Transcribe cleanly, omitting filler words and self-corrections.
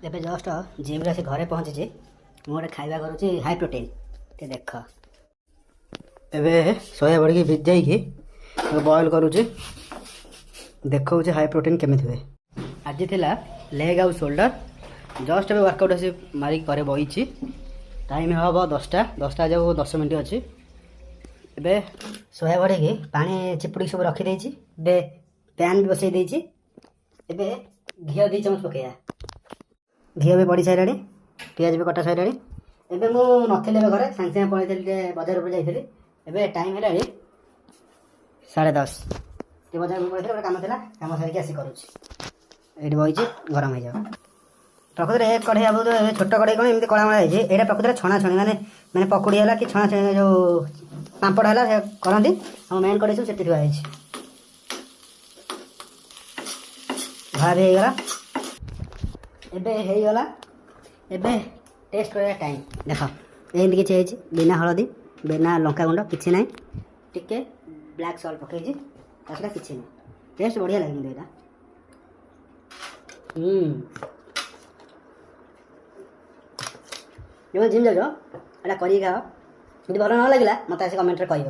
ଏବେ ଜଷ୍ଟ ଜିମ୍ରେ ଆସି ଘରେ ପହଞ୍ଚିଛି। ମୁଁ ଗୋଟେ ଖାଇବା କରୁଛି ହାଇ ପ୍ରୋଟିନ୍। ଟିକେ ଦେଖ, ଏବେ ସୋୟା ବଡ଼ିକି ଭିଜେଇକି ବଏଲ୍ କରୁଛି। ଦେଖାଉଛି ହାଇ ପ୍ରୋଟିନ୍ କେମିତି ହୁଏ। ଆଜି ଥିଲା ଲେଗ୍ ଆଉ ସୋଲ୍ଡର। ଜଷ୍ଟ ଏବେ ୱାର୍କଆଉଟ୍ ଆସି ମାରିକି ଘରେ ବଇଛି। ଟାଇମ୍ ହେବ 10ଟା ଯାଉ 10 ମିନିଟ୍ ଅଛି। ଏବେ ସୋୟା ବଡ଼ିକି ପାଣି ଚିପୁଡ଼ିକି ସବୁ ରଖିଦେଇଛି। ଏବେ ପ୍ୟାନ୍ ବି ବସେଇ ଦେଇଛି। ଏବେ ଘିଅ 2 ଚାମଚ ପକାଇବା। ଘିଅ ବି ପଡ଼ି ସାରିଲାଣି, ପିଆଜ ବି କଟା ସରିଲାଣି। ଏବେ ମୁଁ ନଥିଲି ଏବେ ଘରେ, ସାଙ୍ଗେ ସାଙ୍ଗେ ପଳେଇଥିଲି ଟିକେ ବଜାର ଉପରେ ଯାଇଥିଲି। ଏବେ ଟାଇମ୍ ହେଲାଣି 10:30। ଟିକେ ବଜାରକୁ ପଳେଇଥିଲି, ଗୋଟେ କାମ ଥିଲା, କାମ ସାରିକି ଆସି କରୁଛି। ଏଇଠି ବଇଛି, ଗରମ ହେଇଯାଉ। ପ୍ରକୃତରେ ଏ କଢ଼େଇ ବହୁତ ଛୋଟ କଢ଼େଇ କ'ଣ ଏମିତି କଳାମଳା ହେଇଛି। ଏଇଟା ପ୍ରକୃତରେ ଛଣାଛଣି ମାନେ ପକୁଡ଼ି ହେଲା କି ଛଣାଛଣି ଯେଉଁ ପାମ୍ପଡ଼ ହେଲା ସେ କରନ୍ତି। ଆମ ମେନ୍ କଢ଼େଇ ସବୁ ସେଠି ଥୁଆ ହେଇଛି। ଧଳା ବି ହେଇଗଲା। ଏବେ ହେଇଗଲା। ଏବେ ଟେଷ୍ଟ କରିବା ଟାଇମ୍। ଦେଖ ଏମିତି କିଛି ହେଇଛି, ବିନା ହଳଦୀ ବିନା ଲଙ୍କାଗୁଣ୍ଡ କିଛି ନାହିଁ। ଟିକେ ବ୍ଲାକ୍ ସଲ୍ଟ ପକେଇଛି, ତା ଛଡ଼ା କିଛି ନାହିଁ। ଟେଷ୍ଟ ବଢ଼ିଆ ଲାଗେ କିନ୍ତୁ ଏଇଟା। ଯେଉଁ ଜିମ୍ ଯାଉଛ ଏଇଟା କରିକି ଖାଅ। ଯଦି ଭଲ ନ ଲାଗିଲା ମୋତେ ଆସି କମେଣ୍ଟରେ କହିବ।